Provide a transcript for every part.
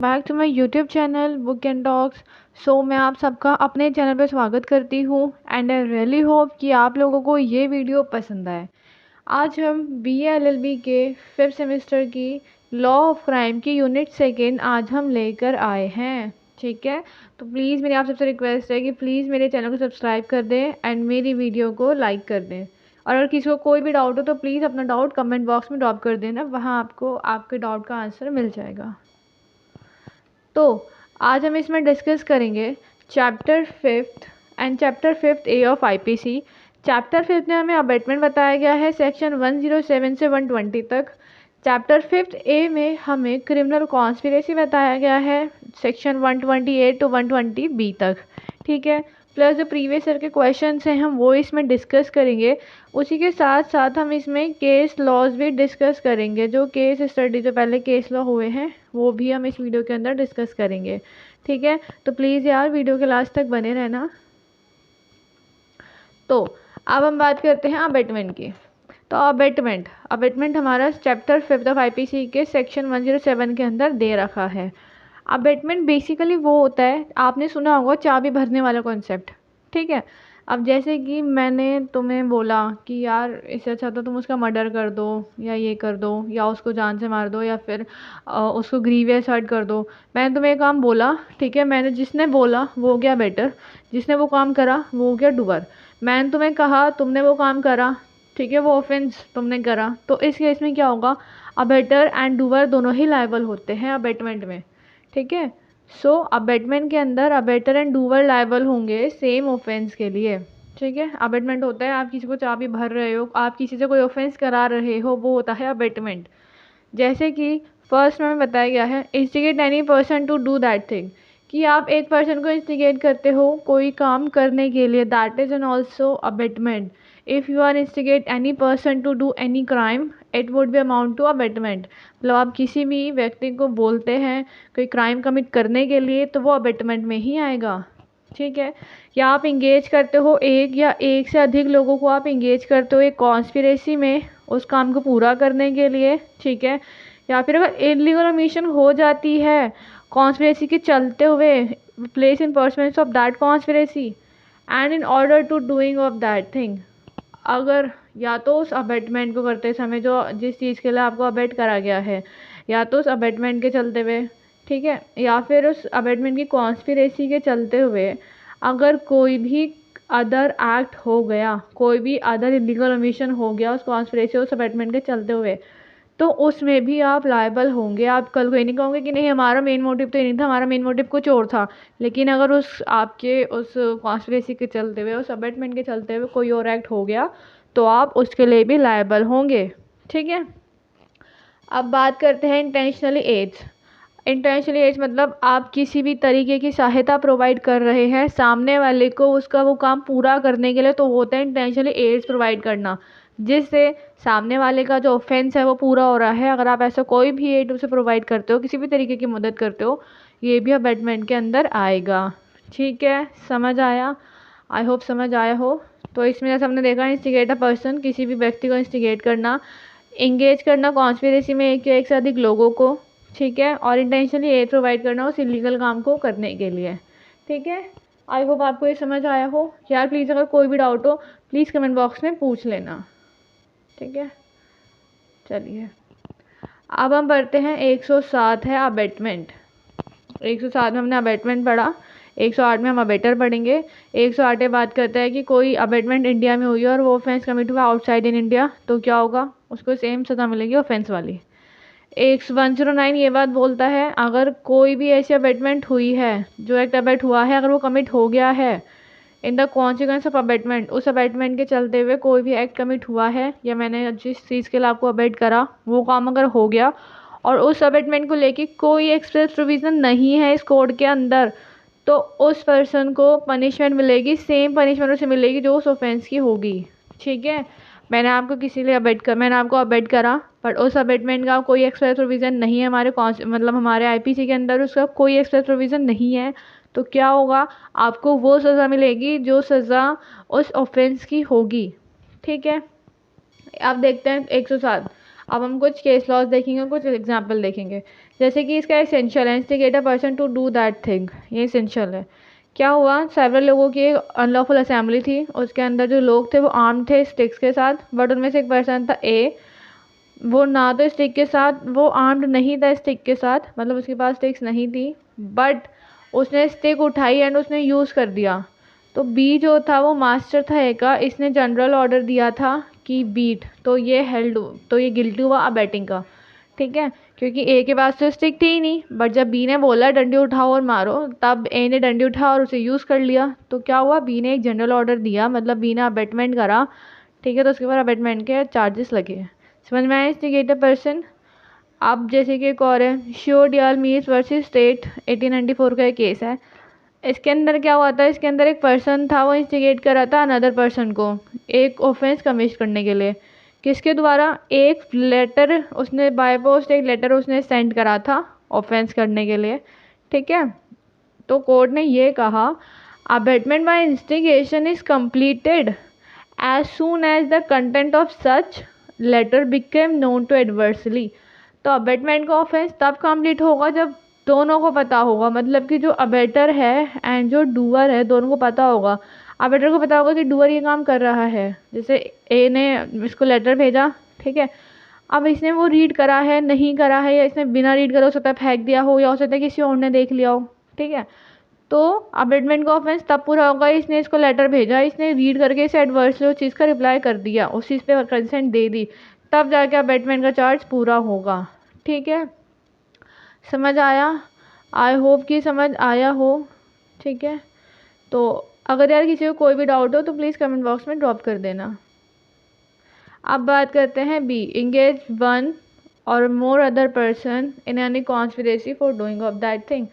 Back to my YouTube channel book and talks. So मैं आप सबका अपने चैनल पर स्वागत करती हूँ एंड आई रियली होप कि आप लोगों को ये वीडियो पसंद आए। आज हम BA LLB के 5th सेमेस्टर की लॉ ऑफ क्राइम की यूनिट सेकेंड आज हम लेकर आए हैं। ठीक है, तो प्लीज़ मेरी आप सबसे रिक्वेस्ट है कि प्लीज़ मेरे चैनल को सब्सक्राइब कर दें एंड मेरी वीडियो को लाइक कर दें। और अगर किसी को कोई भी डाउट हो तो प्लीज़ अपना डाउट कमेंट बॉक्स में ड्रॉप कर देना, वहाँ आपको आपके डाउट का आंसर मिल जाएगा। तो आज हम इसमें डिस्कस करेंगे chapter 5th and chapter 5th A of IPC। Chapter 5th में हमें अबेटमेंट बताया गया है सेक्शन 107 से 120 तक। चैप्टर 5th ए में हमें क्रिमिनल कॉन्स्पिरेसी बताया गया है सेक्शन 128 टू 120 तक। ठीक है, प्लस जो प्रीवियस ईयर के क्वेश्चंस हैं हम वो इसमें डिस्कस करेंगे। उसी के साथ साथ हम इसमें केस लॉज भी डिस्कस करेंगे, जो केस स्टडी जो पहले केस लॉ हुए हैं वो भी हम इस वीडियो के अंदर डिस्कस करेंगे। ठीक है, तो प्लीज़ यार वीडियो के लास्ट तक बने रहना। तो अब हम बात करते हैं अबेटमेंट की। तो अबेटमेंट हमारा चैप्टर 5th ऑफ IPC के सेक्शन 107 के अंदर दे रखा है। अबेटमेंट बेसिकली वो होता है, आपने सुना होगा चाबी भरने वाला कॉन्सेप्ट। ठीक है, अब जैसे कि मैंने तुम्हें बोला कि यार इससे अच्छा तो तुम उसका मर्डर कर दो या ये कर दो या उसको जान से मार दो या फिर उसको ग्रीवियस हर्ट कर दो। मैंने तुम्हें काम बोला, ठीक है, मैंने जिसने बोला वो हो गया बेटर, जिसने वो काम करा वो हो गया डूअर। मैंने तुम्हें कहा, तुमने वो काम करा, ठीक है, वो ऑफेंस तुमने करा, तो इस केस में क्या होगा, अबेटर एंड डूअर दोनों ही लायबल होते हैं अबेटमेंट में। ठीक है, सो अबेटमेंट के अंदर अबेटर एंड डूअर लायबल होंगे सेम ऑफेंस के लिए। ठीक है, अबेटमेंट होता है आप किसी को चाबी भर रहे हो, आप किसी से कोई ऑफेंस करा रहे हो, वो होता है अबेटमेंट। जैसे कि फर्स्ट में बताया गया है instigate any person to do that thing, कि आप एक पर्सन को इंस्टिगेट करते हो कोई काम करने के लिए, that is an also abetment. If you are instigate any person to do any crime it would be amount to abetment. मतलब आप किसी भी व्यक्ति को बोलते हैं कोई क्राइम कमिट करने के लिए तो वो अबेटमेंट में ही आएगा। ठीक है, या आप इंगेज करते हो एक या एक से अधिक लोगों को आप इंगेज करते हो एक कॉन्स्पिरेसी में उस काम को पूरा करने के लिए। ठीक है, या फिर अगर इलीगल ओमिशन हो जाती है कॉन्स्पिरेसी के चलते हुए, place in performance of that conspiracy and in order to doing of that thing, अगर या तो उस अबेटमेंट को करते समय जो जिस चीज़ के लिए आपको अबेट करा गया है, या तो उस अबेटमेंट के चलते हुए, ठीक है, या फिर उस अबेटमेंट की कॉन्स्पिरेसी के चलते हुए अगर कोई भी अदर एक्ट हो गया, कोई भी अदर इलीगल ओमिशन हो गया उस कॉन्स्पिरेसी उस अबेटमेंट के चलते हुए, तो उसमें भी आप लायबल होंगे। आप कल को ये नहीं कहोगे कि नहीं हमारा मेन मोटिव तो ये नहीं था, हमारा मेन मोटिव कुछ और था, लेकिन अगर उस आपके उस कॉन्स्पिरेसी के चलते हुए उस अबेटमेंट के चलते हुए कोई और एक्ट हो गया तो आप उसके लिए भी लायबल होंगे। ठीक है, अब बात करते हैं इंटेंशनली एड्स। इंटेंशनली एड्स मतलब आप किसी भी तरीके की सहायता प्रोवाइड कर रहे हैं सामने वाले को उसका वो काम पूरा करने के लिए, तो होता है इंटेंशनली एड्स प्रोवाइड करना, जिससे सामने वाले का जो ऑफेंस है वो पूरा हो रहा है। अगर आप ऐसा कोई भी एड उसे प्रोवाइड करते हो, किसी भी तरीके की मदद करते हो, ये भी अबेटमेंट के अंदर आएगा। ठीक है, समझ आया? आई होप समझ आया हो। तो इसमें जैसे हमने देखा इंस्टिगेट अ पर्सन, किसी भी व्यक्ति को इंस्टिगेट करना, इंगेज करना कॉन्स्पिरेसी में एक या एक से अधिक लोगों को, ठीक है, और इंटेंशनली एड प्रोवाइड करना उस इलीगल काम को करने के लिए। ठीक है, आई होप आपको ये समझ आया हो। यार प्लीज़ अगर कोई भी डाउट हो प्लीज़ कमेंट बॉक्स में पूछ लेना। ठीक है, चलिए अब हम पढ़ते हैं 107 है अबेटमेंट। 107 में हमने अबेटमेंट पढ़ा, 108 में हम अबेटर पढ़ेंगे। 108 बात करता है कि कोई अबेटमेंट इंडिया में हुई है और वो ऑफेंस कमिट हुआ आउटसाइड इन इंडिया, तो क्या होगा, उसको सेम सज़ा मिलेगी ऑफेंस वाली। 109 ये बात बोलता है अगर कोई भी ऐसी अबेटमेंट हुई है, जो एक्ट अबेट हुआ है अगर वो कमिट हो गया है in the consequence of abetment, उस अबेटमेंट के चलते हुए कोई भी एक्ट कमिट हुआ है या मैंने जिस चीज़ के लिए आपको अबेट करा वो काम अगर हो गया और उस अबेटमेंट को लेके कोई एक्सप्रेस प्रोविज़न नहीं है इस कोड के अंदर, तो उस पर्सन को पनिशमेंट मिलेगी, सेम पनिशमेंट उसे मिलेगी जो उस ऑफेंस की होगी। ठीक है, मैंने आपको किसी लिए मैंने आपको अबेट करा बट उस अबेटमेंट का कोई एक्सप्रेस प्रोविज़न नहीं है हमारे मतलब हमारे IPC के अंदर उसका कोई एक्सप्रेस प्रोविज़न नहीं है, तो क्या होगा, आपको वो सज़ा मिलेगी जो सज़ा उस ऑफेंस की होगी। ठीक है, अब देखते हैं 107। अब हम कुछ केस लॉज देखेंगे, कुछ एग्जाम्पल देखेंगे। जैसे कि इसका एसेंशियल है, instigate a person to do that thing, ये एसेंशियल है। क्या हुआ, सेवरल लोगों की एक अनलॉफुल असेंबली थी, उसके अंदर जो लोग थे वो आर्म थे स्टिक्स के साथ, बट उनमें से एक पर्सन था ए, वो ना तो स्टिक के साथ, वो आर्म्ड नहीं था स्टिक के साथ, मतलब उसके पास स्टिक्स नहीं थी, बट उसने स्टिक उठाई एंड उसने यूज़ कर दिया। तो बी जो था वो मास्टर था ए का, इसने जनरल ऑर्डर दिया था कि बीट, तो ये हेल्ड, तो ये गिल्टी हुआ अबेटिंग का। ठीक है, क्योंकि ए के पास तो स्टिक थी ही नहीं, बट जब बी ने बोला डंडी उठाओ और मारो, तब ए ने डंडी उठाया और उसे यूज़ कर लिया। तो क्या हुआ, बी ने एक जनरल ऑर्डर दिया, मतलब बी ने अबेटमेंट करा। ठीक है, तो उसके बाद अबेटमेंट के चार्जेस लगे। समझ में आया इंस्टिगेटर पर्सन। अब जैसे कि एक और है, श्योर डियाल मीर्स वर्सेस स्टेट, 1894 का एक केस है। इसके अंदर क्या हुआ था, इसके अंदर एक पर्सन था, वो इंस्टिगेट कर रहा था अनदर पर्सन को एक ऑफेंस कमिट करने के लिए। किसके द्वारा, एक लेटर उसने बाय पोस्ट, एक लेटर उसने सेंड करा था ऑफेंस करने के लिए। ठीक है, तो कोर्ट ने ये कहा, abetment by instigation is completed as soon as the content of such letter became known to adversely। तो अबेटमेंट का ऑफेंस तब कंप्लीट होगा जब दोनों को पता होगा, मतलब कि जो अबेटर है एंड जो डूअर है दोनों को पता होगा। अबेटर को पता होगा कि डूअर ये काम कर रहा है, जैसे ए ने इसको लेटर भेजा, ठीक है, अब इसने वो रीड करा है नहीं करा है, या इसने बिना रीड करे हो सकता है फेंक दिया हो, या हो सकता है किसी और ने देख लिया हो। ठीक है, तो अबेटमेंट का ऑफेंस तब पूरा होगा, इसने इसको लेटर भेजा, इसने रीड करके इसे एडवर्सली उस चीज़ का रिप्लाई कर दिया, उस चीज़ पे कंसेंट दे दी, तब जाके अबेटमेंट का चार्ज पूरा होगा। ठीक है, समझ आया? आई होप कि समझ आया हो। ठीक है, तो अगर यार किसी को कोई भी डाउट हो तो प्लीज़ कमेंट बॉक्स में ड्रॉप कर देना। अब बात करते हैं बी, इंगेज वन और more other person in any conspiracy for doing of that thing.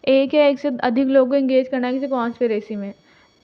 एक या एक से अधिक लोगों को इंगेज करना किसी कॉन्स्पिरेसी में।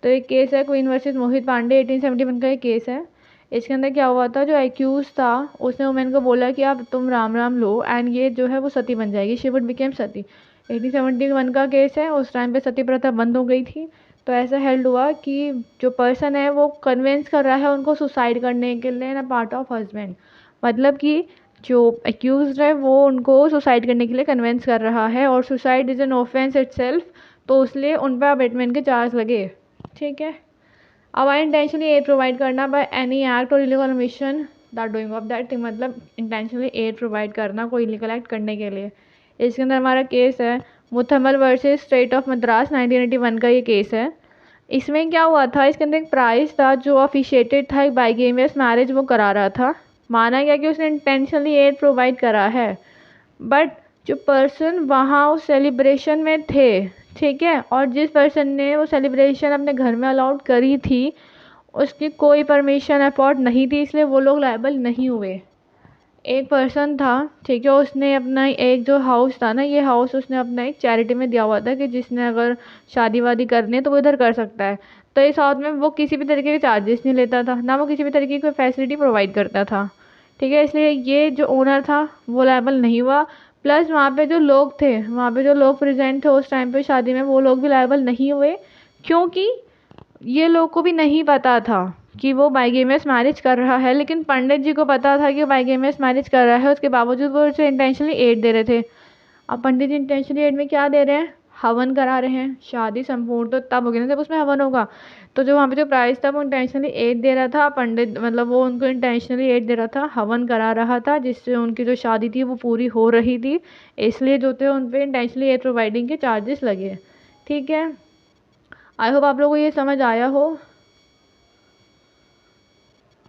तो एक केस है क्वीन वर्सेस मोहित पांडे, 1871 का एक केस है। इसके अंदर क्या हुआ था, जो एक्यूज था उसने वुमेन को बोला कि आप तुम राम राम लो एंड ये जो है वो सती बन जाएगी, शी वुड बिकेम सती। 1871 का केस है, उस टाइम पे सती प्रथा बंद हो गई थी। तो ऐसा हेल्ड हुआ कि जो पर्सन है वो कन्विंस कर रहा है उनको सुसाइड करने के लिए ना पार्ट ऑफ हस्बैंड, मतलब कि जो एक्यूज है वो उनको सुसाइड करने के लिए कन्विंस कर रहा है, और suicide is an offence itself, तो इसलिए उन पर अबेटमेंट के चार्ज लगे। ठीक है, अब आई इंटेंशनली एड प्रोवाइड करना बाय एनी एक्ट और illegal mission that doing of that thing, मतलब इंटेंशनली एड प्रोवाइड करना कोई इलीगल एक्ट करने के लिए। इसके अंदर हमारा केस है मुथम्मल वर्सेस स्टेट ऑफ मद्रास, 1981 का ये केस है। इसमें क्या हुआ था, इसके अंदर एक प्राइस था जो ऑफिशिएटेड था, एक बाइगेमियस मैरिज वो करा रहा था। माना गया कि उसने इंटेंशनली एड प्रोवाइड करा है, बट जो पर्सन वहाँ उस सेलिब्रेशन में थे, ठीक है, और जिस पर्सन ने वो सेलिब्रेशन अपने घर में अलाउड करी थी उसकी कोई परमिशन अफोर्ड नहीं थी, इसलिए वो लोग लायबल नहीं हुए। एक पर्सन था, ठीक है, उसने अपना एक जो हाउस था ना, ये हाउस उसने अपना एक चैरिटी में दिया हुआ था कि जिसने अगर शादी वादी करनी है तो वो इधर कर सकता है। तो इस हाउस में वो किसी भी तरीके के चार्जेस नहीं लेता था, ना वो किसी भी तरीके की कोई फैसिलिटी प्रोवाइड करता था। ठीक है, इसलिए ये जो ओनर था वो लायबल नहीं हुआ, प्लस वहाँ पे जो लोग थे, वहाँ पे जो लोग प्रेजेंट थे उस टाइम पे शादी में, वो लोग भी लायबल नहीं हुए, क्योंकि ये लोग को भी नहीं पता था कि वो बाइगेमियस मैरिज कर रहा है, लेकिन पंडित जी को पता था कि वो बाइगेमियस मैरिज कर रहा है, उसके बावजूद वो उसे इंटेंशनली एड दे रहे थे। अब पंडित जी इंटेंशनली एड में क्या दे रहे हैं, हवन करा रहे हैं। शादी संपूर्ण तो तब होगी ना जब उसमें हवन होगा। तो जो वहाँ पे जो प्राइस था वो इंटेंशनली एड दे रहा था पंडित, मतलब वो उनको इंटेंशनली एड दे रहा था, हवन करा रहा था, जिससे उनकी जो शादी थी वो पूरी हो रही थी, इसलिए जो थे उन पर इंटेंशनली एड प्रोवाइडिंग के चार्जेस लगे। ठीक है, आई होप आप लोगों को ये समझ आया हो।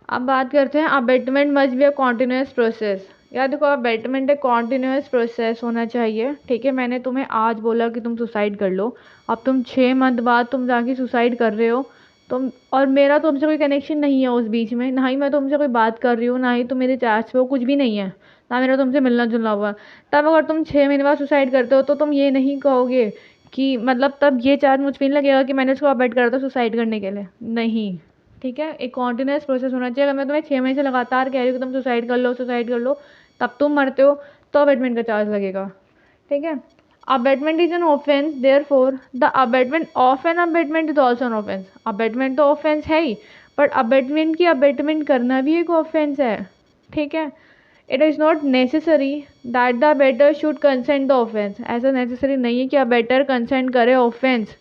अब बात करते हैं abetment must be a continuous process. यार देखो, अबेटमेंट एक कॉन्टिन्यूस प्रोसेस होना चाहिए। ठीक है, मैंने तुम्हें आज बोला कि तुम सुसाइड कर लो, अब तुम 6 मंथ बाद तुम जाके सुसाइड कर रहे हो, तुम, और मेरा तुमसे कोई कनेक्शन नहीं है उस बीच में, ना ही मैं तुमसे कोई बात कर रही हूँ, ना ही तुम मेरे चैट्स पे हो, कुछ भी नहीं है, ना मेरा तुमसे मिलना जुलना हुआ। तब अगर तुम 6 महीने बाद सुसाइड करते हो तो तुम ये नहीं कहोगे कि, मतलब तब ये चार्ज मुझ पर नहीं लगेगा कि मैंने उसको अवॉइड करा था सुसाइड करने के लिए, नहीं। ठीक है, एक कॉन्टिन्यूस प्रोसेस होना चाहिए। अगर मैं तुम्हें 6 महीने से लगातार कह रही हूँ कि तुम सुसाइड कर लो सुसाइड कर लो, तब तुम मरते हो तो अबेटमेंट का चार्ज लगेगा। ठीक है, abetment is an offence, therefore the abetment of an abetment is also an offence. Abetment तो ऑफेंस है ही, बट अबेटमेंट की अबेटमेंट करना भी एक ऑफेंस है। ठीक है, it is not necessary that the abettor should consent the offence, ऐसा नेसेसरी नहीं है कि अबेटर कंसेंट करे offence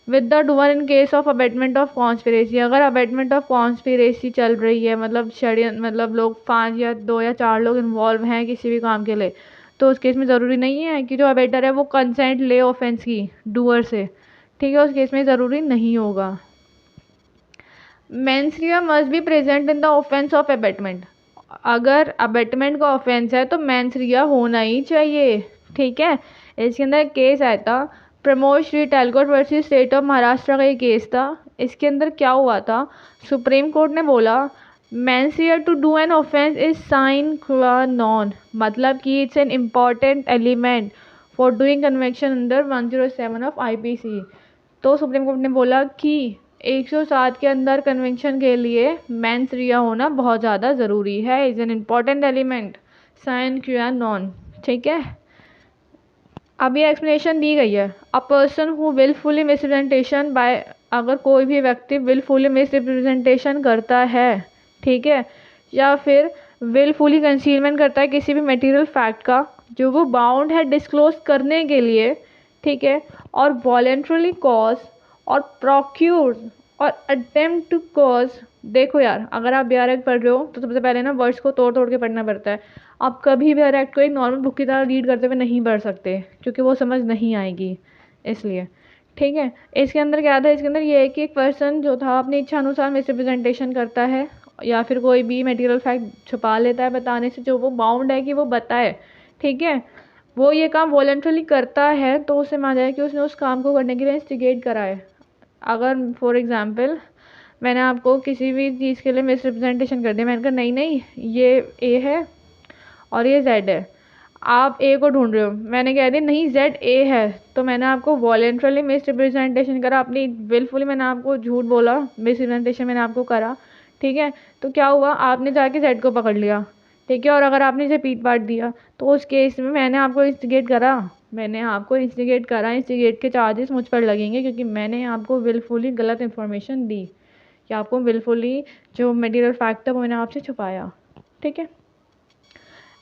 with the doer in case of abetment of conspiracy. अगर अबेटमेंट ऑफ कॉन्स्पिरेसी चल रही है, मतलब षड्यंत्र, मतलब लोग 5 या 2 या 4 लोग इन्वॉल्व हैं किसी भी काम के लिए, तो उस केस में ज़रूरी नहीं है कि जो अबेटर है वो कंसेंट ले ऑफेंस की डूअर से, ठीक है, उस केस में ज़रूरी नहीं होगा। Mens rea must be present in the offence of abetment, अगर अबेटमेंट का ऑफेंस है तो मेंस रिया होना ही चाहिए, ठीक है। इसके अंदर केस आया था प्रमोद श्री टैलकोट वर्सेस स्टेट ऑफ महाराष्ट्र का ये केस था। इसके अंदर क्या हुआ था, सुप्रीम कोर्ट ने बोला mens rea to do an offence is sine qua non, मतलब कि it's an important element for doing conviction under 107 of IPC. तो सुप्रीम कोर्ट ने बोला कि 107 के अंदर कन्वेंशन के लिए मेंस रिया होना बहुत ज़्यादा ज़रूरी है, is an important element sine qua non, ठीक है। अब ये एक्सप्लेनेशन दी गई है, a person who wilfully misrepresentation by, अगर कोई भी व्यक्ति विलफुली मिसरिप्रेजेंटेशन करता है, ठीक है, या फिर विलफुली कंसीलमेंट करता है किसी भी मटेरियल फैक्ट का जो वो बाउंड है डिस्क्लोज करने के लिए, ठीक है, और वॉलेंट्रली कॉज और प्रोक्यूर और अटेम्प्ट टू कॉज। देखो यार, अगर आप बिहार एक्ट पढ़ रहे हो तो सबसे पहले ना वर्ड्स को तोड़ तोड़ के पढ़ना पड़ता है। आप कभी बिहार एक्ट को एक नॉर्मल बुक की तरह रीड करते हुए नहीं पढ़ सकते क्योंकि वो समझ नहीं आएगी, इसलिए, ठीक है। इसके अंदर क्या था, इसके अंदर ये है कि एक पर्सन जो था अपनी इच्छा अनुसार मिसरिप्रेजेंटेशन करता है या फिर कोई भी मटेरियल फैक्ट छुपा लेता है बताने से जो वो बाउंड है कि वो बताए, ठीक है, वो ये काम वॉलंटरली करता है तो उसे माना जाए कि उसने उस काम को करने के लिए इंस्टिगेट करा है। अगर फॉर एग्जांपल मैंने आपको किसी भी चीज़ के लिए मिसरिप्रेजेंटेशन कर दिया, मैंने कहा नहीं नहीं ये ए है और ये जेड है, आप ए को ढूंढ रहे हो, मैंने कह दिया नहीं जेड ए है, तो मैंने आपको वॉलेंट्रली मिसरिप्रेजेंटेशन करा, अपनी विलफुली मैंने आपको झूठ बोला, मिसरिप्रेजेंटेशन मैंने आपको करा, ठीक है। तो क्या हुआ, आपने जाके जेड को पकड़ लिया, ठीक है, और अगर आपने इसे पीट पाट दिया तो उस केस में मैंने आपको इंस्टिगेट करा, इंस्टिगेट के चार्जेस मुझ पर लगेंगे क्योंकि मैंने आपको विलफुली गलत इन्फॉर्मेशन दी या आपको विलफुली जो मटेरियल फैक्ट था वो मैंने आपसे छुपाया, ठीक है।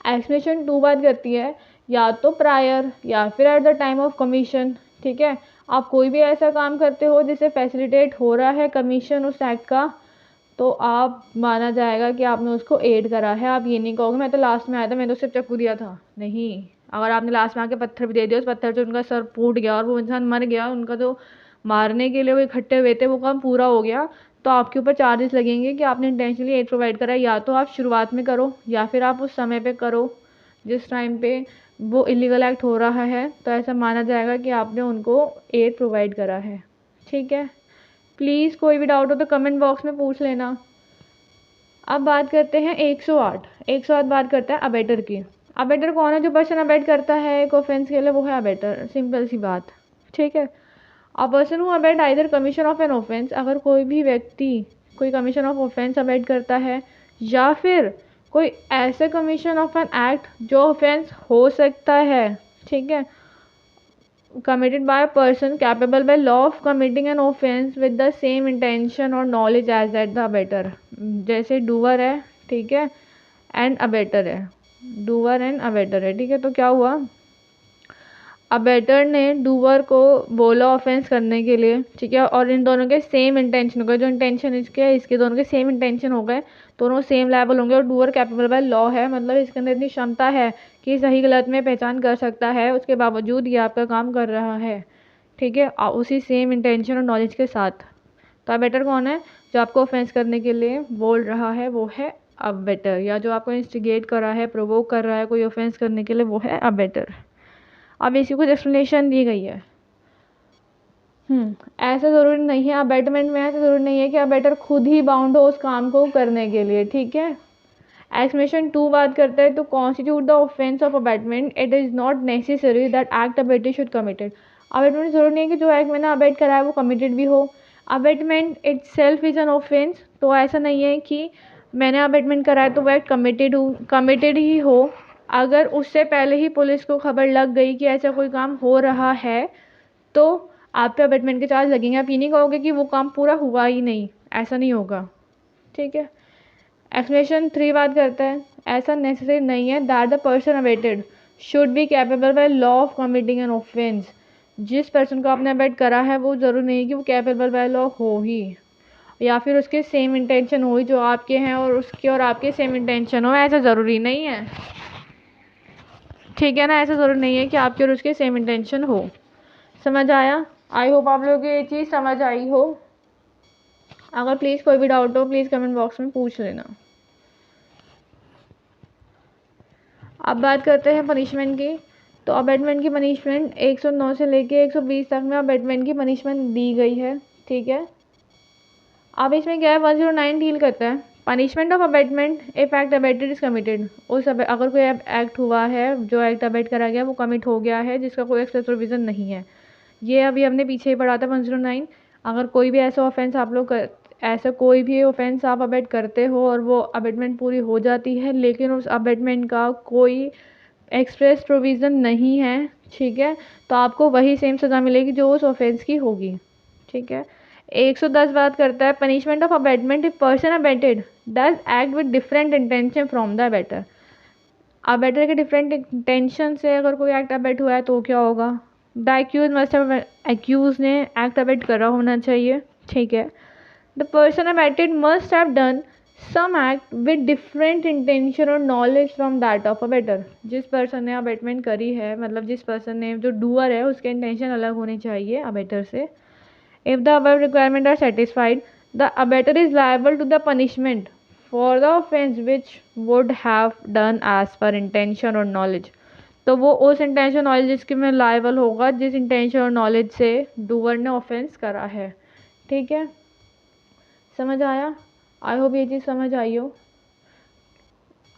एक्सप्लेनेशन 2 बात करती है या तो प्रायर या फिर at the time of commission, ठीक है। आप कोई भी ऐसा काम करते हो जिससे फैसिलिटेट हो रहा है कमीशन उस एक्ट का, तो आप माना जाएगा कि आपने उसको एड करा है। आप ये नहीं कहोगे मैं तो लास्ट में आया था, मैंने तो सिर्फ चक्कू दिया था, नहीं। अगर आपने लास्ट में आके पत्थर भी दे दिया, उस पत्थर से उनका सर फूट गया और वो इंसान मर गया, उनका जो मारने के लिए वो इकट्ठे हुए थे वो काम पूरा हो गया, तो आपके ऊपर चार्जेस लगेंगे कि आपने इंटेंशनली एड प्रोवाइड करा है। या तो आप शुरुआत में करो या फिर आप उस समय पे करो जिस टाइम पे वो इलीगल एक्ट हो रहा है, तो ऐसा माना जाएगा कि आपने उनको एड प्रोवाइड करा है, ठीक है। प्लीज़ कोई भी डाउट हो तो कमेंट बॉक्स में पूछ लेना। अब बात करते हैं 108 बात करता है अबेटर की। अबेटर कौन है, जो पर्सन अबेट करता है एक ऑफेंस के लिए वो है अबेटर, सिंपल सी बात, ठीक है। A person who abate either commission of an offence, अगर कोई भी व्यक्ति कोई कमीशन ऑफ ऑफेंस अबेट करता है या फिर कोई ऐसे कमीशन ऑफ एन एक्ट जो ऑफेंस हो सकता है, ठीक है, committed by a person capable by law of committing an offense with the same intention or knowledge as that the abettor, जैसे डूअर है, ठीक है, एंड अबेटर है, डूअर एंड अबेटर है, ठीक है। तो क्या हुआ, अबेटर ने डूअर को बोला ऑफेंस करने के लिए, ठीक है, और इन दोनों के सेम इंटेंशन हो गए, जो इंटेंशन इसके है इसके दोनों के सेम इंटेंशन हो गए, दोनों सेम लेवल होंगे, और डूअर कैपेबल बाय लॉ है, मतलब इसके अंदर इतनी क्षमता है कि सही गलत में पहचान कर सकता है, उसके बावजूद ये आपका काम कर रहा है, ठीक है, उसी सेम इंटेंशन और नॉलेज के साथ। तो अबेटर कौन है, जो आपको ऑफेंस करने के लिए बोल रहा है वो है अबेटर, या जो आपको इंस्टिगेट कर रहा है, प्रोवोक कर रहा है कोई ऑफेंस करने के लिए वो है अबेटर। अब इसी कुछ एक्सप्लेनेशन दी गई है। ऐसा ज़रूरी नहीं है अबेटमेंट में, ऐसा ज़रूरी नहीं है कि अबेटर खुद ही बाउंड हो उस काम को करने के लिए, ठीक है। एक्सप्लेनेशन 2 बात करता है, तो constitute the offence of abetment it is not necessary that act abetted should committed. Abetment ज़रूरी नहीं है कि जो एक्ट मैंने अबेट करा है वो कमिटेड भी हो। Abetment itself is an offence, तो ऐसा नहीं है कि मैंने अबेटमेंट करा है तो वो एक्ट कमिटेड ही हो। अगर उससे पहले ही पुलिस को खबर लग गई कि ऐसा कोई काम हो रहा है तो आप पे अबेटमेंट के चार्ज लगेंगे। आप ये नहीं कहोगे कि वो काम पूरा हुआ ही नहीं, ऐसा नहीं होगा, ठीक है। एक्सप्लेनेशन 3 बात करता है, ऐसा नेसेसरी नहीं है that the person awaited should be capable by law of committing an offence. जिस पर्सन को आपने अवेट करा है वो ज़रूरी नहीं कि वो कैपेबल बाय लॉ हो ही, या फिर उसके सेम इंटेंशन हो ही जो आपके हैं और उसके और आपके सेम इंटेंशन हो, ऐसा ज़रूरी नहीं है। ठीक है ना, ऐसा ज़रूरी नहीं है कि आपके और उसके सेम इंटेंशन हो। समझ आया? आई होप आप लोगों को ये चीज़ समझ आई हो। अगर प्लीज़ कोई भी डाउट हो प्लीज़ कमेंट बॉक्स में पूछ लेना। अब बात करते हैं पनिशमेंट की। तो अबेटमेंट की पनिशमेंट 109 से लेके 120 तक में अबेटमेंट की पनिशमेंट दी गई है। ठीक है, अब इसमें क्या है, 109 डील करता है punishment of abetment if act abetted is committed. अगर कोई एक्ट हुआ है, जो एक्ट अबेट करा गया वो कमिट हो गया है जिसका कोई एक्सप्रेस प्रोविजन नहीं है। ये अभी हमने पीछे ही पढ़ा था 109। अगर कोई भी ऐसा ऑफेंस आप लोग ऐसा कोई भी ऑफेंस आप अबेट करते हो और वो अबेटमेंट पूरी हो जाती है लेकिन उस अबेटमेंट का कोई एक्सप्रेस प्रोविज़न नहीं है, ठीक है, तो आपको वही सेम सज़ा मिलेगी जो उस ऑफेंस की होगी। ठीक है, 110 बात करता है punishment of abetment if person abetted does act with different intention from the abettor. Abettor के डिफरेंट इंटेंशन से अगर कोई एक्ट अबेट हुआ है तो क्या होगा, the accused must have accused ने एक्ट अबेट करा होना चाहिए। ठीक है, the person abetted must have done some act with different intention और knowledge from that of abettor. जिस पर्सन ने अबेटमेंट करी है, मतलब जिस पर्सन ने, जो डूअर है, उसके इंटेंशन अलग होने चाहिए अबेटर से। If the above requirement are satisfied the abettor is liable to the punishment for the offence which would have done as per intention और नॉलेज। तो वो उस इंटेंशन नॉलेज जिसके में लायबल होगा जिस इंटेंशन और नॉलेज से डूअर ने ऑफेंस करा है। ठीक है, समझ आया? आई होप ये चीज़ समझ आई हो।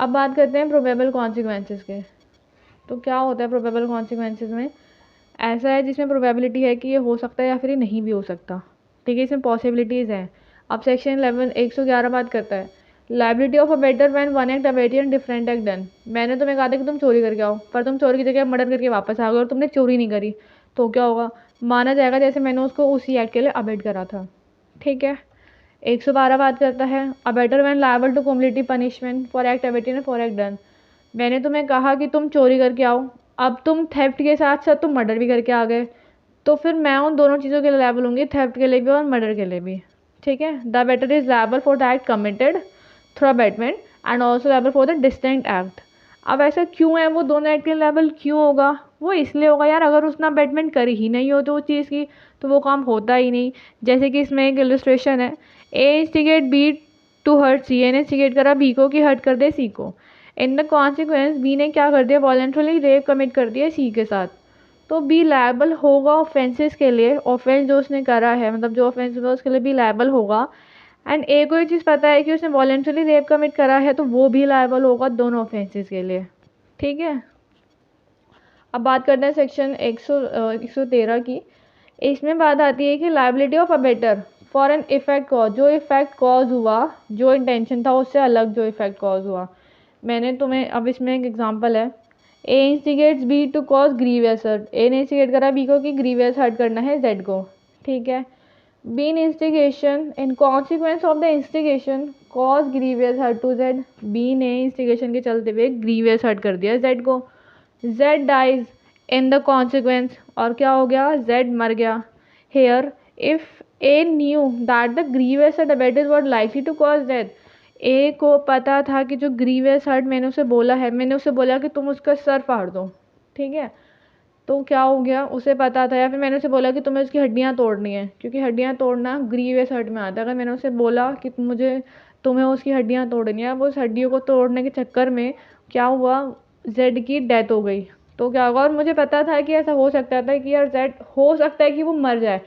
अब बात करते हैं प्रोबेबल कॉन्सिक्वेंसेस के। तो क्या होता है प्रोबेबल कॉन्सिक्वेंसेस में, ऐसा है जिसमें प्रोबेबिलिटी है कि ये हो सकता है या फिर ये नहीं भी हो सकता। ठीक है, इसमें पॉसिबिलिटीज़ हैं। अब सेक्शन 111 बात करता है liability of abettor when one act abetted and different act done. मैंने तुम्हें कहा था कि तुम चोरी करके आओ, पर तुम चोरी की जगह मर्डर करके वापस आ गए और तुमने चोरी नहीं करी, तो क्या होगा, माना जाएगा जैसे मैंने उसको उसी एक्ट के लिए अबेट करा था। ठीक है, 112 बात करता है abettor when liable to community punishment for act abetted and for act done. मैंने तुम्हें कहा कि तुम चोरी करके आओ, अब तुम थेफ्ट के साथ साथ तुम मर्डर भी करके आ गए, तो फिर मैं उन दोनों चीज़ों के लिए लायबल होंगी, थेफ्ट के लिए भी और मर्डर के लिए भी। ठीक है, the abettor is liable for the act committed through abetment and also liable for the distinct act. अब ऐसा क्यों है, वो दोनों एक्ट के लायबल क्यों होगा, वो इसलिए होगा यार, अगर उसने अबेटमेंट करी ही नहीं हो तो उस चीज़ की, तो वो काम होता ही नहीं। जैसे कि इसमें एक इलस्ट्रेशन है, ए इंस्टिगेट बी टू हर्ट सी। ए ने इंस्टिगेट करा बी को कि हर्ट कर दे सी को। इन द कॉन्सिक्वेंस बी ने क्या कर दिया, वॉलंटरली रेप कमिट कर दिया सी के साथ, तो बी लायबल होगा ऑफेंसेस के लिए, ऑफेंस जो उसने करा है, मतलब जो ऑफेंस हुआ उसके लिए भी लायबल होगा। एंड ए को ये चीज़ पता है कि उसने वॉलंटरली रेप कमिट करा है, तो वो भी लायबल होगा दोनों ऑफेंसेस के लिए। ठीक है, अब बात करते हैं सेक्शन 113 की। इसमें बात आती है कि liability of abettor for an effect cause, जो इफेक्ट कॉज हुआ, जो इंटेंशन था उससे अलग जो इफेक्ट कॉज हुआ। मैंने तुम्हें, अब इसमें एक एग्जांपल है, A instigates B to cause grievous hurt. A ने इंस्टिगेट करा बी को कि ग्रीवियस हर्ट करना है जेड को। ठीक है, B in instigation in consequence of the instigation cause grievous hurt to Z. B ने इंस्टिगेशन के चलते हुए ग्रीवियस हर्ट कर दिया जेड को। Z dies in the consequence, और क्या हो गया, जेड मर गया। Here if A knew that the grievous hurt abetted were likely to cause death. A को पता था कि जो ग्रीवियस हर्ट मैंने उसे बोला है, मैंने उसे बोला कि तुम उसका सर फाड़ दो। ठीक है, तो क्या हो गया, उसे पता था, या फिर मैंने उसे बोला कि तुम्हें उसकी हड्डियाँ तोड़नी है, क्योंकि हड्डियाँ तोड़ना ग्रीवियस हर्ट में आता है। अगर मैंने उसे बोला कि तुम्हें उसकी हड्डियाँ तोड़नी है, अब उस हड्डियों को तोड़ने के चक्कर में क्या हुआ, जेड की डेथ हो गई, तो क्या होगा, और मुझे पता था कि ऐसा हो सकता था कि यार जेड हो सकता है कि वो मर जाए।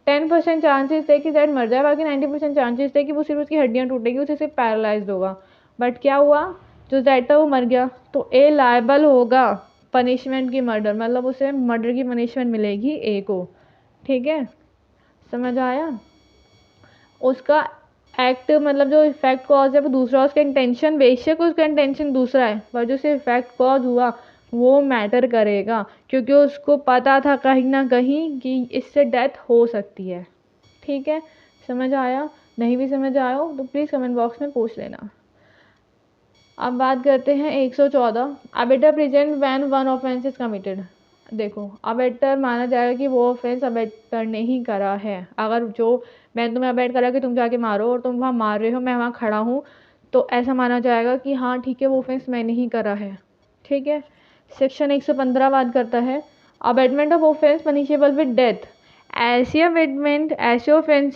10% चांसेस थे कि जेड मर जाए, बाकी 90% चांसेस थे कि वो सिर्फ उसकी हड्डियाँ टूटेगी, उसे सिर्फ पैरालाइज्ड होगा। बट क्या हुआ, जो जेड था वो मर गया, तो ए लायबल होगा पनिशमेंट की मर्डर, मतलब उसे मर्डर की पनिशमेंट मिलेगी ए को। ठीक है, समझ आया? उसका एक्ट, मतलब जो इफेक्ट कॉज है वो दूसरा, उसका इंटेंशन बेशक उसका इंटेंशन दूसरा है, पर जो से इफेक्ट कॉज हुआ वो मैटर करेगा, क्योंकि उसको पता था कहीं ना कहीं कि इससे डेथ हो सकती है। ठीक है, समझ आया? नहीं भी समझ आया हो तो प्लीज़ कमेंट बॉक्स में पूछ लेना। अब बात करते हैं 114 abettor present when one offence is committed. देखो अबेटर माना जाएगा कि वो ऑफेंस अबेटर ने ही करा है। अगर जो मैं तुम्हें अबेट करा कि तुम जाके मारो और तुम वहाँ मार रहे हो, मैं वहाँ खड़ा हूँ, तो ऐसा माना जाएगा कि हाँ ठीक है वो ऑफेंस मैंने ही करा है। ठीक है। सेक्शन 115 बात करता है abetment of offence punishable with death. ऐसे अबेटमेंट ऐसे ऑफेंस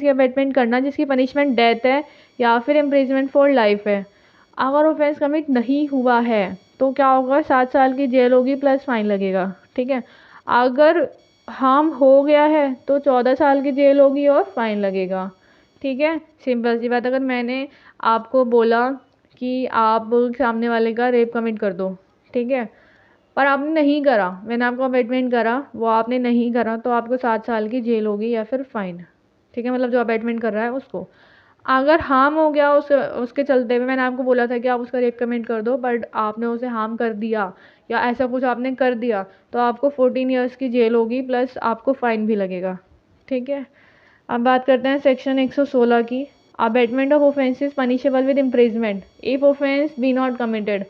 की अबेटमेंट करना जिसकी पनिशमेंट डेथ है या फिर इम्प्रिजमेंट फॉर लाइफ है। अगर ऑफेंस कमिट नहीं हुआ है तो क्या होगा, 7 साल की जेल होगी प्लस फाइन लगेगा। ठीक है। अगर हार्म हो गया है तो 14 साल की जेल होगी और फाइन लगेगा। ठीक है, सिंपल सी बात। अगर मैंने आपको बोला कि आप सामने वाले का रेप कमिट कर दो, ठीक है, पर आपने नहीं करा, मैंने आपको अबेटमेंट करा, वो आपने नहीं करा, तो आपको 7 साल की जेल होगी या फिर फाइन। ठीक है, मतलब जो अबेटमेंट कर रहा है उसको। अगर हार्म हो गया उसके चलते हुए, मैंने आपको बोला था कि आप उसका रेप कमेंट कर दो, बट आपने उसे हार्म कर दिया या ऐसा कुछ आपने कर दिया, तो आपको 14 ईयर्स की जेल होगी प्लस आपको फ़ाइन भी लगेगा। ठीक है। अब बात करते हैं सेक्शन 116 की abetment of offences punishable with imprisonment if offence be not committed.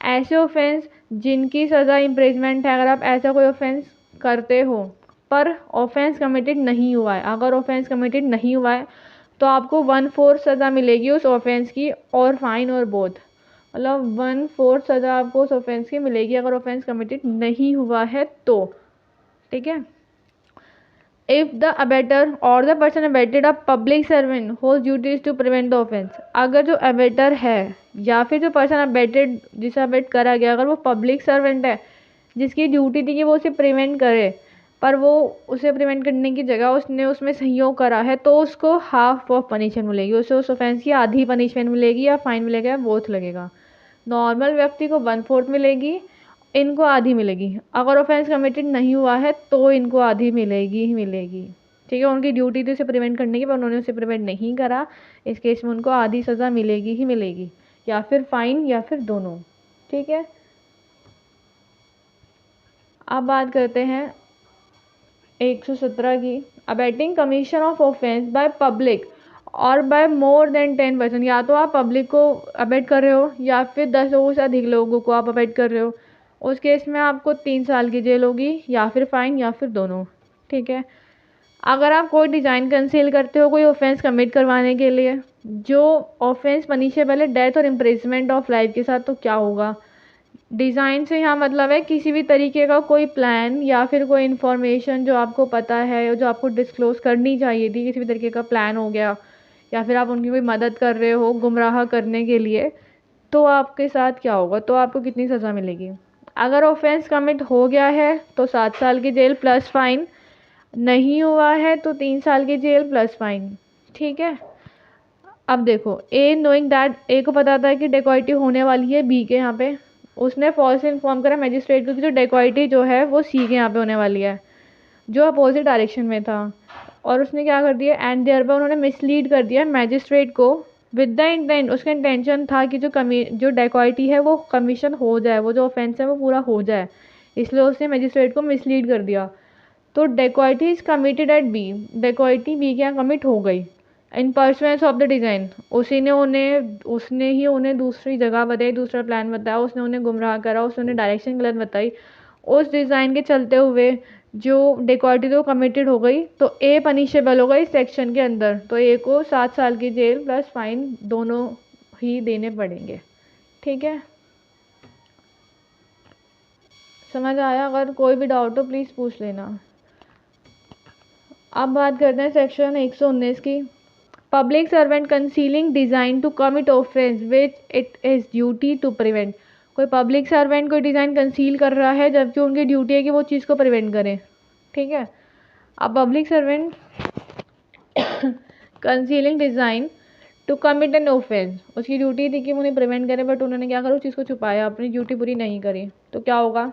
ऐसे ऑफेंस जिनकी सज़ा इम्प्रिजमेंट है, अगर आप ऐसा कोई ऑफेंस करते हो पर ऑफेंस कमिटेड नहीं हुआ है, अगर ऑफेंस कमिटेड नहीं हुआ है तो आपको 1/4 सज़ा मिलेगी उस ऑफेंस की और फाइन और बोथ। मतलब 1/4 सज़ा आपको उस ऑफेंस की मिलेगी अगर ऑफेंस कमिटेड नहीं हुआ है तो। ठीक है। इफ द अबेटर और the person abetted a public servant whose duty is to prevent the offence. अगर जो अबेटर है या फिर जो पर्सन अबेटेड जिसे अबेट करा गया, अगर वो पब्लिक सर्वेंट है जिसकी ड्यूटी थी कि वो उसे प्रिवेंट करे, पर वो उसे प्रिवेंट करने की जगह उसने उसमें सहयोग करा है, तो उसको हाफ ऑफ पनिशमेंट मिलेगी, उसे उस ऑफेंस की आधी पनिशमेंट मिलेगी या फाइन मिलेगा या बोथ लगेगा। नॉर्मल व्यक्ति को 1/4 मिलेगी, इनको आधी मिलेगी। अगर ऑफेंस कमिटेड नहीं हुआ है तो इनको आधी मिलेगी ही मिलेगी। ठीक है, उनकी ड्यूटी थी उसे प्रिवेंट करने की, पर उन्होंने उसे प्रिवेंट नहीं करा, इस केस में उनको आधी सज़ा मिलेगी ही मिलेगी, या फिर फाइन या फिर दोनों। ठीक है। अब बात करते हैं 117 की abetting commission of offence by public और बाय मोर देन 10 पर्सन। या तो आप पब्लिक को अबेट कर रहे हो या फिर 10 लोगों से अधिक लोगों को आप अबेट कर रहे हो, उस केस में आपको 3 साल की जेल होगी या फिर फाइन या फिर दोनों। ठीक है। अगर आप कोई डिज़ाइन कंसील करते हो कोई ऑफेंस कमिट करवाने के लिए, जो ऑफेंस पनिशेबल है डेथ और इम्प्रिजमेंट ऑफ लाइफ के साथ, तो क्या होगा। डिज़ाइन से यहाँ मतलब है किसी भी तरीके का कोई प्लान या फिर कोई इन्फॉर्मेशन जो आपको पता है और जो आपको डिस्क्लोज़ करनी चाहिए थी, किसी भी तरीके का प्लान हो गया, या फिर आप उनकी कोई मदद कर रहे हो गुमराह करने के लिए, तो आपके साथ क्या होगा, तो आपको कितनी सज़ा मिलेगी। अगर ऑफेंस कमिट हो गया है तो 7 साल की जेल प्लस फाइन, नहीं हुआ है तो 3 साल की जेल प्लस फाइन। ठीक है। अब देखो ए नोइंग दैट, ए को पता था कि डेकॉइटी होने वाली है बी के यहाँ पे, उसने फॉल्स इन्फॉर्म करा मजिस्ट्रेट को कि जो डेकॉइटी जो है वो सी के यहाँ पे होने वाली है, जो अपोजिट डायरेक्शन में था, और उसने क्या कर दिया एंड देयर पर उन्होंने मिसलीड कर दिया मैजिस्ट्रेट को विद द इंटेंट, उसका इंटेंशन था कि जो डेकॉइटी है वो कमीशन हो जाए, वो जो ऑफेंस है वो पूरा हो जाए, इसलिए उसने मैजिस्ट्रेट को मिसलीड कर दिया। तो dacoity is committed at B, dacoity B के यहाँ कमिट हो गई in pursuance of the design, उसने ही उन्हें दूसरी जगह बताई, दूसरा प्लान बताया, उसने उन्हें गुमराह करा, उसने उन्हें डायरेक्शन गलत बताई, उस डिज़ाइन के चलते हुए जो डेकॉइटी तो कमिटेड हो गई, तो ए पनिशेबल होगा इस सेक्शन के अंदर, तो ए को 7 साल की जेल प्लस फाइन दोनों ही देने पड़ेंगे। ठीक है, समझ आया। अगर कोई भी डाउट हो प्लीज़ पूछ लेना। अब बात करते हैं सेक्शन 119 की public servant concealing design to commit offence which it is duty to prevent. कोई पब्लिक सर्वेंट कोई डिज़ाइन कंसील कर रहा है जबकि उनकी ड्यूटी है कि वो चीज़ को प्रिवेंट करें। ठीक है। अब public servant concealing design to commit an offence, उसकी ड्यूटी थी कि वो उन्हें प्रिवेंट करे, बट उन्होंने क्या करा, उस चीज़ को छुपाया, अपनी ड्यूटी पूरी नहीं करी, तो क्या होगा।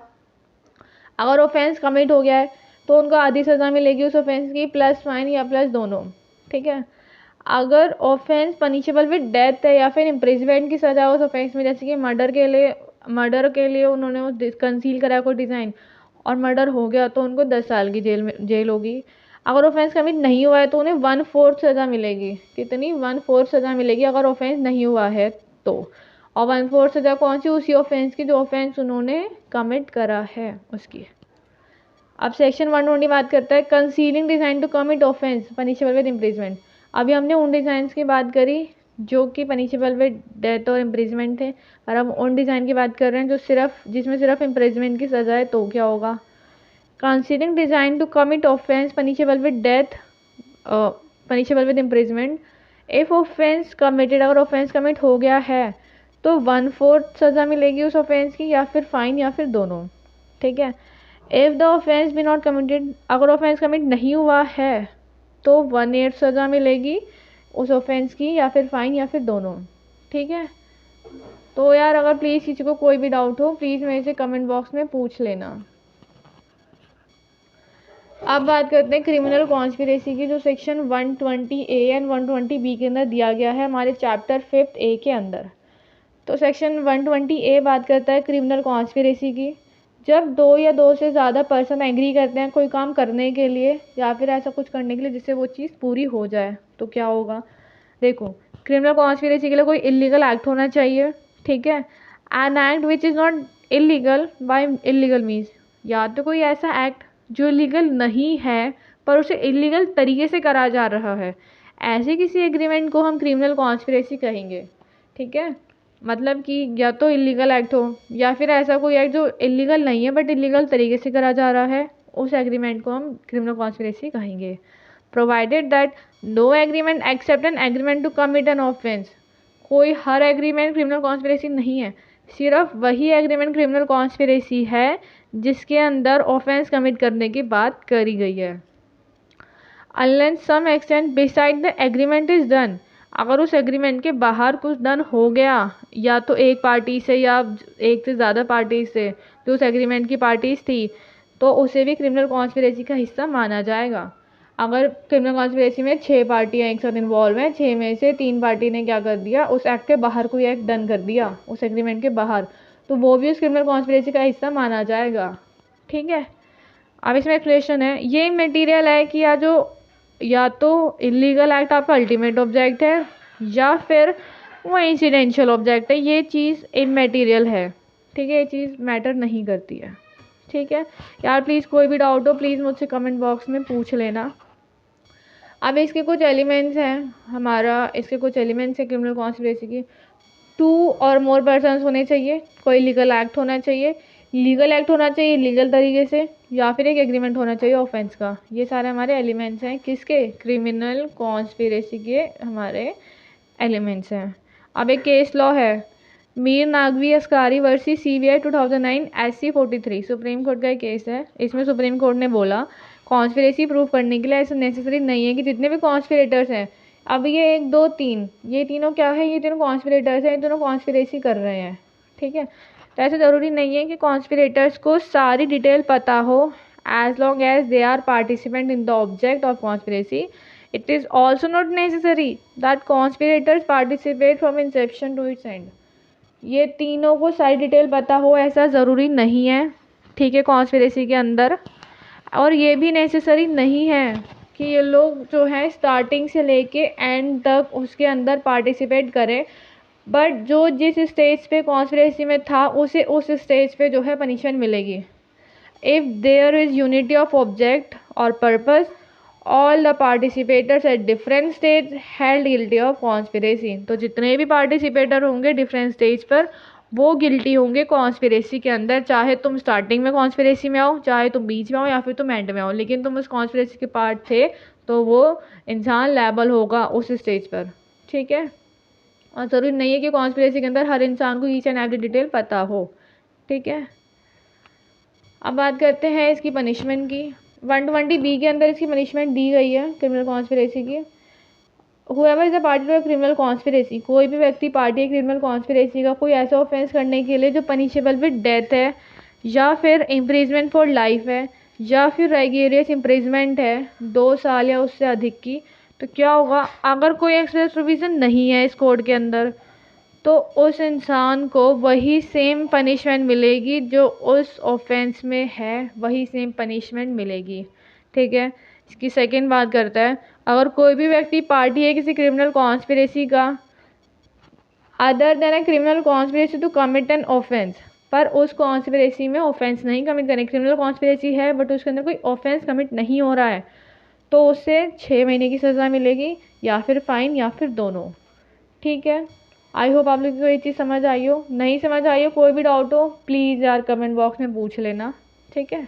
अगर ऑफेंस कमिट हो गया है तो उनको आधी सज़ा मिलेगी उस ऑफेंस की, प्लस फाइन या प्लस दोनों। ठीक है। अगर ऑफेंस पनिशेबल विद डेथ है या फिर इम्प्रिजमेंट की सज़ा उस ऑफेंस में, जैसे कि मर्डर के लिए उन्होंने उस कंसील करा कोई डिज़ाइन और मर्डर हो गया, तो उनको 10 साल की जेल होगी। अगर ऑफेंस कमिट नहीं हुआ है तो उन्हें 1/4 सज़ा मिलेगी। कितनी? 1/4 सज़ा मिलेगी अगर ऑफेंस नहीं हुआ है तो। और 1/4 सज़ा कौन सी, उसी ऑफेंस की जो ऑफेंस उन्होंने कमिट करा है उसकी। अब सेक्शन 120 बात करता है concealing design to commit offence punishable with imprisonment. अभी हमने उन डिज़ाइंस की बात करी जो कि पनिशेबल विद डेथ और इम्प्रिजमेंट थे, और हम उन डिज़ाइन की बात कर रहे हैं जो जिसमें सिर्फ इम्प्रिजमेंट की सज़ा है, तो क्या होगा। Concealing design to commit offence punishable with death punishable with imprisonment. If offence committed, अगर ऑफेंस कमिट हो गया है तो 1/4 सज़ा मिलेगी उस ऑफेंस की, या फिर फाइन, या फिर दोनों। ठीक है। If the offence be not committed, अगर ऑफेंस कमिट नहीं हुआ है तो 1/8 सज़ा मिलेगी उस ऑफेंस की, या फिर फाइन, या फिर दोनों। ठीक है। तो यार अगर प्लीज़ किसी को कोई भी डाउट हो प्लीज़ मेरे से कमेंट बॉक्स में पूछ लेना। अब बात करते हैं क्रिमिनल कॉन्स्पिरेसी की, जो सेक्शन 120A एंड 120B के अंदर दिया गया है हमारे चैप्टर 5 A के अंदर। तो सेक्शन 120A बात करता है क्रिमिनल कॉन्स्पिरेसी की। जब 2 या 2 से ज़्यादा पर्सन एग्री करते हैं कोई काम करने के लिए या फिर ऐसा कुछ करने के लिए जिससे वो चीज़ पूरी हो जाए, तो क्या होगा। देखो, क्रिमिनल कॉन्स्पिरेसी के लिए कोई इलीगल एक्ट होना चाहिए। ठीक है। An act which is not illegal by illegal means, या तो कोई ऐसा एक्ट जो इलीगल नहीं है पर उसे इलीगल तरीके से करा जा रहा है, ऐसे किसी एग्रीमेंट को हम क्रिमिनल कॉन्स्पिरेसी कहेंगे। ठीक है। मतलब कि या तो इलीगल एक्ट हो या फिर ऐसा कोई एक्ट जो इलीगल नहीं है बट इलीगल तरीके से करा जा रहा है, उस एग्रीमेंट को हम क्रिमिनल कॉन्स्पिरेसी कहेंगे। Provided that no agreement except an agreement to commit an offence. कोई हर एग्रीमेंट क्रिमिनल कॉन्स्पिरेसी नहीं है, सिर्फ वही एग्रीमेंट क्रिमिनल कॉन्स्पिरेसी है जिसके अंदर ऑफेंस कमिट करने की बात करी गई है। Unless some extent beside the agreement is done, अगर उस एग्रीमेंट के बाहर कुछ डन हो गया, या तो एक पार्टी से या एक से ज़्यादा पार्टी से जो उस एग्रीमेंट की पार्टीज थी, तो उसे भी क्रिमिनल कॉन्स्पिरेसी का हिस्सा माना जाएगा। अगर क्रिमिनल कॉन्स्पिरेसी में 6 पार्टियाँ एक साथ इन्वॉल्व हैं, 6 में से 3 पार्टी ने क्या कर दिया, उस एक्ट के बाहर कोई एक्ट डन कर दिया उस एग्रीमेंट के बाहर, तो वो भी उस क्रिमिनल कॉन्स्पिरेसी का हिस्सा माना जाएगा। ठीक है। अब इसमें एक्सप्लेनेशन है, ये मटेरियल है कि या तो इलीगल एक्ट आपका अल्टीमेट ऑब्जेक्ट है या फिर वो इंसिडेंशियल ऑब्जेक्ट है, ये चीज़ इमैटेरियल है। ठीक है। ये चीज़ मैटर नहीं करती है। ठीक है। यार प्लीज़ कोई भी डाउट हो प्लीज़ मुझसे कमेंट बॉक्स में पूछ लेना। अब इसके कुछ एलिमेंट्स हैं, इसके कुछ एलिमेंट्स हैं क्रिमिनल कॉन्स्पिरेसी की। 2 और मोर पर्सन्स होने चाहिए, कोई लीगल एक्ट होना चाहिए, लीगल एक्ट होना चाहिए लीगल तरीके से, या फिर एक एग्रीमेंट होना चाहिए ऑफेंस का। ये सारे हमारे एलिमेंट्स हैं किसके, क्रिमिनल कॉन्स्पिरेसी के हमारे एलिमेंट्स हैं। अब एक केस लॉ है, Mir Naqvi Askari versus CBI 2009 SC 43, supreme court का एक केस है। इसमें सुप्रीम कोर्ट ने बोला कॉन्स्पिरेसी प्रूव करने के लिए ऐसा नेसेसरी नहीं है कि जितने भी कॉन्स्पिरेटर्स हैं, अब ये 1 2 3 ये तीनों क्या है, ये तीनों कॉन्स्पिरेटर्स हैं, ये दोनों कॉन्स्पिरेसी कर रहे हैं। ठीक है। तो ऐसा ज़रूरी नहीं है कि कॉन्स्पिरेटर्स को सारी डिटेल पता हो, as long as they are participant in the object of conspiracy. It is also not necessary that conspirators participate from inception to its end. ये तीनों को सारी डिटेल पता हो ऐसा ज़रूरी नहीं है। ठीक है। कॉन्स्पिरेसी के अंदर, और ये भी नेसेसरी नहीं है कि ये लोग जो है स्टार्टिंग से लेके एंड तक उसके अंदर पार्टिसिपेट करें, बट जो जिस स्टेज पे कॉन्स्पिरेसी में था उसे उस स्टेज पे जो है पनिशमेंट मिलेगी। If there is unity of object और purpose, all the participators at different stage held guilty of conspiracy. तो जितने भी पार्टिसिपेटर होंगे डिफरेंट स्टेज पर वो गिल्टी होंगे कॉन्स्पिरेसी के अंदर, चाहे तुम स्टार्टिंग में कॉन्स्पिरेसी में आओ, चाहे तुम बीच में आओ, या फिर तुम एंड में आओ, लेकिन तुम उस कॉन्स्पिरेसी के पार्ट थे तो वो इंसान लायबल होगा उस स्टेज पर। ठीक है। और ज़रूरी नहीं है कि कॉन्स्पिरेसी के अंदर हर इंसान को ईच एंड एवरी डिटेल पता हो। ठीक है। अब बात करते हैं इसकी पनिशमेंट की। 120B के अंदर इसकी पनिशमेंट दी गई है क्रिमिनल कॉन्स्पिरेसी की। Whoever is a party to criminal conspiracy, कोई भी व्यक्ति पार्टी है क्रिमिनल कॉन्स्पिरेसी का कोई ऐसा ऑफेंस करने के लिए जो पनिशेबल विद डेथ है, या फिर इम्प्रिजमेंट फॉर लाइफ है, या फिर रेगुलरियस इम्प्रिजमेंट है 2 साल या उससे अधिक की, तो क्या होगा, अगर कोई एक्सप्रेस प्रोविज़न नहीं है इस कोड के अंदर तो उस इंसान को वही सेम पनिशमेंट मिलेगी जो उस ऑफेंस में है, वही सेम पनिशमेंट मिलेगी। ठीक है। इसकी सेकंड बात करता है, अगर कोई भी व्यक्ति पार्टी है किसी क्रिमिनल कॉन्स्पिरेसी का, other than a criminal conspiracy to commit an offence, पर उस कॉन्स्पिरेसी में ऑफेंस नहीं कमिट करें। क्रिमिनल कॉन्स्पिरेसी है बट उसके अंदर कोई ऑफेंस कमिट नहीं हो रहा है, तो उससे 6 महीने की सज़ा मिलेगी या फिर फाइन या फिर दोनों। ठीक है, आई होप आप लोगों को ये चीज़ समझ आई हो। नहीं समझ आई हो, कोई भी डाउट हो प्लीज़ यार कमेंट बॉक्स में पूछ लेना। ठीक है,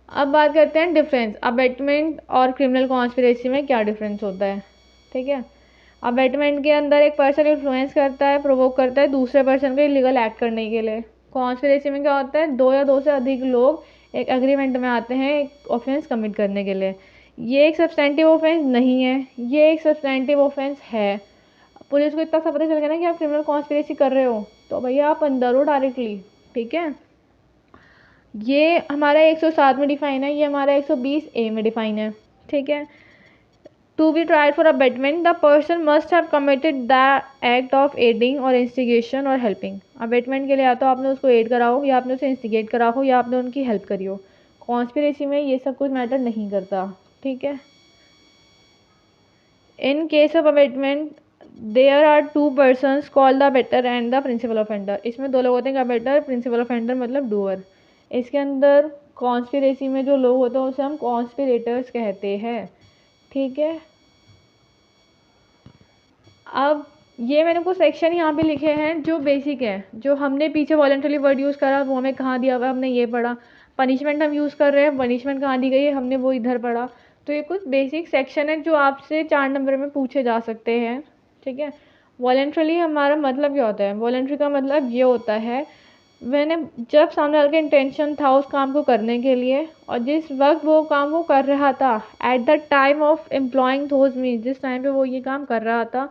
अब बात करते हैं डिफरेंस, अबेटमेंट और क्रिमिनल कॉन्स्पिरेसी में क्या डिफरेंस होता है। ठीक है, अबेटमेंट के अंदर एक पर्सन इन्फ्लुएंस करता है, प्रोवोक करता है दूसरे पर्सन को इलीगल एक्ट करने के लिए। कॉन्स्पिरेसी में क्या होता है, 2 या 2 से अधिक लोग एक एग्रीमेंट में आते हैं एक ऑफेंस कमिट करने के लिए। ये एक सब्सटेंटिव ऑफेंस नहीं है, ये एक सब्सटेंटिव ऑफेंस है। पुलिस को इतना सा पता चल गया ना कि आप क्रिमिनल कॉन्स्पिरेसी कर रहे हो तो भैया आप अंदर हो डायरेक्टली। ठीक है, ये हमारा 107 में डिफाइन है, ये हमारा 120A में डिफाइन है। ठीक है, to be tried for abetment the person must have committed the act of aiding और इंस्टिगेशन और हेल्पिंग। अबेटमेंट के लिए या तो आपने उसको एड करा हो, या आपने उसे इंस्टिगेट करा हो, या आपने उनकी हेल्प करी हो। कॉन्स्पिरेसी में ये सब कुछ मैटर नहीं करता। ठीक है, in case of abetment there are 2 persons called the abettor and the principal offender. इसमें 2 लोग होते हैं, अबेटर, प्रिंसिपल ऑफेंडर मतलब डूअर। इसके अंदर कॉन्स्पिरेसी में जो लोग होते हैं उसे हम कॉन्स्पिरेटर्स कहते हैं। ठीक है, अब ये मैंने कुछ सेक्शन यहाँ पे लिखे हैं जो बेसिक है, जो हमने पीछे वॉलंटरी वर्ड यूज़ करा वो हमें कहाँ दिया हुआ है, हमने ये पढ़ा। पनिशमेंट हम यूज़ कर रहे हैं, पनिशमेंट कहाँ दी गई है, हमने वो इधर पढ़ा। तो ये कुछ बेसिक सेक्शन है जो आपसे 4 नंबर में पूछे जा सकते हैं। ठीक है, वॉलंटरी हमारा मतलब क्या होता है, वॉलंटरी का मतलब ये होता है मैंने जब सामने वाले का इंटेंशन था उस काम को करने के लिए, और जिस वक्त वो काम वो कर रहा था, at the time of employing those means, जिस टाइम पे वो ये काम कर रहा था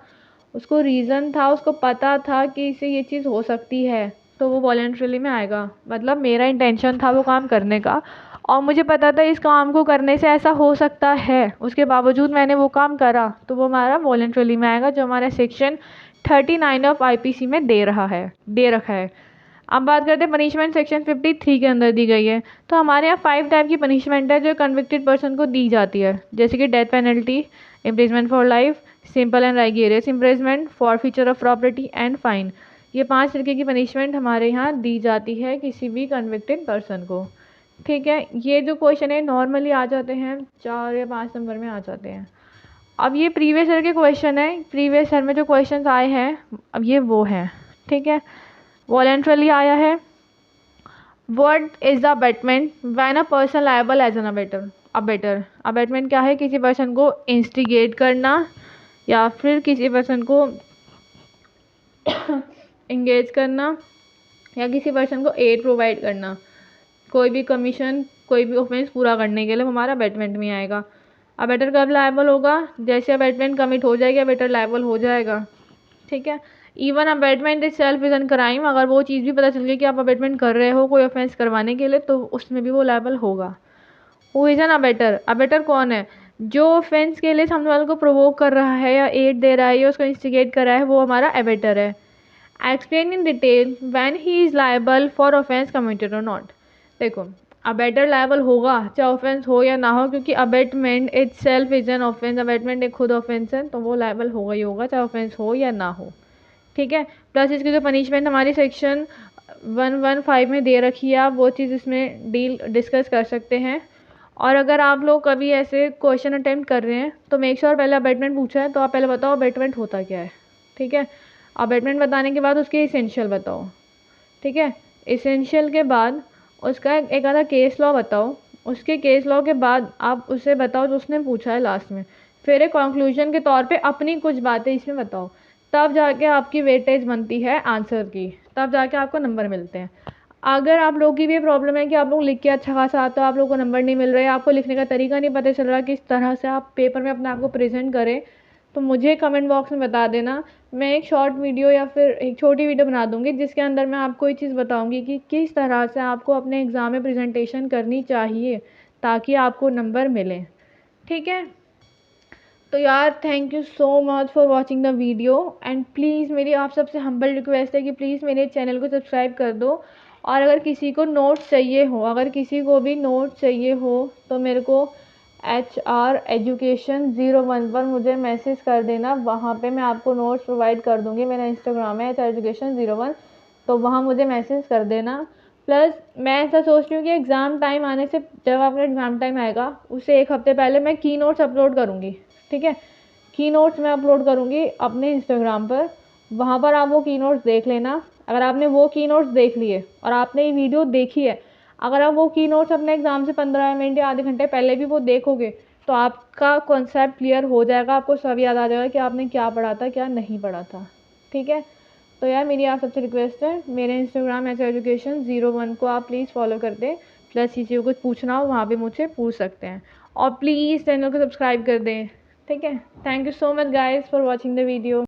उसको रीज़न था, उसको पता था कि इससे ये चीज़ हो सकती है, तो वो वॉलंटरीली में आएगा। मतलब मेरा इंटेंशन था वो काम करने का और मुझे पता था इस काम को करने से ऐसा हो सकता है, उसके बावजूद मैंने वो काम करा, तो वो हमारा वॉलंटरीली में आएगा, जो हमारा सेक्शन 39 ऑफ IPC में दे रखा है। अब बात करते हैं पनिशमेंट, सेक्शन 53 के अंदर दी गई है। तो हमारे यहाँ 5 टाइप की पनिशमेंट है जो कन्विक्टेड पर्सन को दी जाती है, जैसे कि death penalty, imprisonment for life, simple and rigorous imprisonment, forfeiture of property and fine. ये 5 तरीके की पनिशमेंट हमारे यहाँ दी जाती है किसी भी कन्विक्टेड पर्सन को। ठीक है, ये जो क्वेश्चन है नॉर्मली आ जाते हैं 4 या 5 नंबर में आ जाते हैं। अब ये प्रीवियस ईयर के क्वेश्चन है, प्रीवियस ईयर में जो क्वेश्चन आए हैं अब ये वो हैं। ठीक है, वॉलंटरली आया है। What is the abetment when a person liable as an abettor. Abetment क्या है, किसी पर्सन को इंस्टिगेट करना या फिर किसी पर्सन को इंगेज करना या किसी पर्सन को एड प्रोवाइड करना, कोई भी कमीशन, कोई भी ऑफेंस पूरा करने के लिए हमारा अबेटमेंट में आएगा। अबेटर कब लायबल होगा, जैसे अबेटमेंट कमिट हो जाएगी अबेटर लायबल हो जाएगा। ठीक है, even abetment is self is an crime, अगर वो चीज़ भी पता चल गई कि आप अबेटमेंट कर रहे हो कोई ऑफेंस करवाने के लिए तो उसमें भी वो लायबल होगा। Who is an abettor, abettor कौन है, जो ऑफेंस के लिए सामने वाले को प्रोवोक कर रहा है या एड दे रहा है या उसको इंस्टिगेट कर रहा है, वो हमारा अबेटर है। Explain in detail when he is liable for offence committed और नॉट। देखो अबेटर लायबल होगा चाहे ऑफेंस हो या ना हो, क्योंकि abetment itself is an offence, abetment एक खुद ऑफेंस है, तो वो लायबल होगा ही होगा चाहे ऑफेंस हो या ना हो। ठीक है, प्लस इसकी जो पनिशमेंट हमारी सेक्शन 115 में दे रखी है, आप वो चीज़ इसमें डिस्कस कर सकते हैं। और अगर आप लोग कभी ऐसे क्वेश्चन अटेम्प्ट कर रहे हैं तो मेक श्योर पहले अबेटमेंट पूछा है तो आप पहले बताओ अबेटमेंट होता क्या है। ठीक है, अबेटमेंट बताने के बाद उसके इसेंशियल बताओ। ठीक है, इसेंशियल के बाद उसका एक आधा केस लॉ बताओ, उसके केस लॉ के बाद आप उसे बताओ जो उसने पूछा है लास्ट में, फिर एक कंक्लूजन के तौर पे अपनी कुछ बातें इसमें बताओ, तब जाके आपकी वेटेज बनती है आंसर की, तब जाके आपको नंबर मिलते हैं। अगर आप लोगों की भी प्रॉब्लम है कि आप लोग लिख के अच्छा खासा आता है, आप लोगों को नंबर नहीं मिल रहे, आपको लिखने का तरीका नहीं पता चल रहा किस तरह से आप पेपर में अपने आप को प्रेजेंट करें, तो मुझे कमेंट बॉक्स में बता देना। मैं एक शॉर्ट वीडियो या फिर एक छोटी वीडियो बना दूँगी जिसके अंदर मैं आपको ये चीज़ बताऊँगी कि किस तरह से आपको अपने एग्ज़ाम में प्रेजेंटेशन करनी चाहिए ताकि आपको नंबर मिलें। ठीक है, तो यार thank you so much for watching the video and please मेरी आप सबसे हम्बल रिक्वेस्ट है कि प्लीज़ मेरे चैनल को सब्सक्राइब कर दो। और अगर किसी को नोट्स चाहिए हो, अगर किसी को भी नोट्स चाहिए हो तो मेरे को HR एजुकेशन 01 पर मुझे मैसेज कर देना। वहाँ पे मैं आपको नोट्स प्रोवाइड कर दूँगी। मेरा इंस्टाग्राम है HR एजुकेशन 01, तो वहाँ मुझे मैसेज कर देना। प्लस मैं ऐसा सोच रही हूँ कि एग्ज़ाम टाइम आने से, जब आपका एग्ज़ाम टाइम आएगा उससे एक हफ़्ते पहले मैं की नोट्स अपलोड करूँगी, ठीक है। की नोट्स मैं अपलोड करूँगी अपने इंस्टाग्राम पर, वहाँ पर आप वो की नोट्स देख लेना। अगर आपने वो की नोट्स देख लिए और आपने ये वीडियो देखी है, अगर आप वो की नोट्स अपने एग्ज़ाम से 15 मिनट या आधे घंटे पहले भी वो देखोगे तो आपका कॉन्सेप्ट क्लियर हो जाएगा, आपको सब याद आ जाएगा कि आपने क्या पढ़ा था क्या नहीं पढ़ा था, ठीक है। तो यार मेरी आप सबसे रिक्वेस्ट है, मेरे इंस्टाग्राम HR एजुकेशन 01 को आप प्लीज़ फॉलो कर दें। प्लस किसी को कुछ पूछना हो वहाँ पे मुझसे पूछ सकते हैं, और प्लीज़ चैनल को सब्सक्राइब कर दें, ठीक है। Thank you so much guys for watching the video.